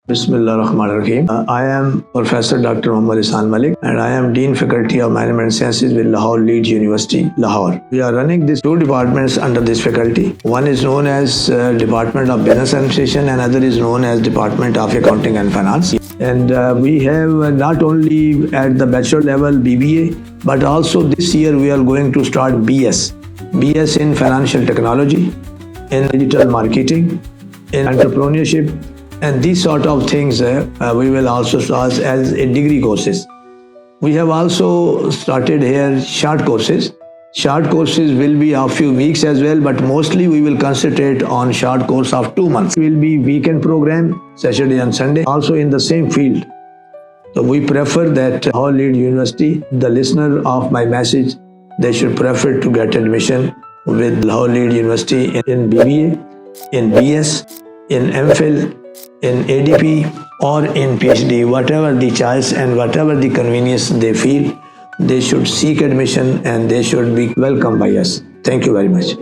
Bismillahirrahmanirrahim. I am Professor Dr. Ehsan Malik and I am Dean Faculty of Management Sciences with Lahore Leads University, Lahore. We are running these two departments under this faculty. One is known as Department of Business Administration and other is known as Department of Accounting and Finance. And we have not only at the bachelor level BBA, but also this year we are going to start BS in Financial Technology, in Digital Marketing, in Entrepreneurship, and these sort of things we will also start as a degree courses. We have also started here short courses. Short courses will be a few weeks as well, but mostly we will concentrate on short course of 2 months. It will be weekend program, Saturday and Sunday, also in the same field. So we prefer that Lahore Leads University, the listener of my message, they should prefer to get admission with Lahore Leads University in BBA, in BS, in MPhil, in ADP or in PhD, whatever the choice and whatever the convenience they feel, they should seek admission and they should be welcomed by us. Thank you very much.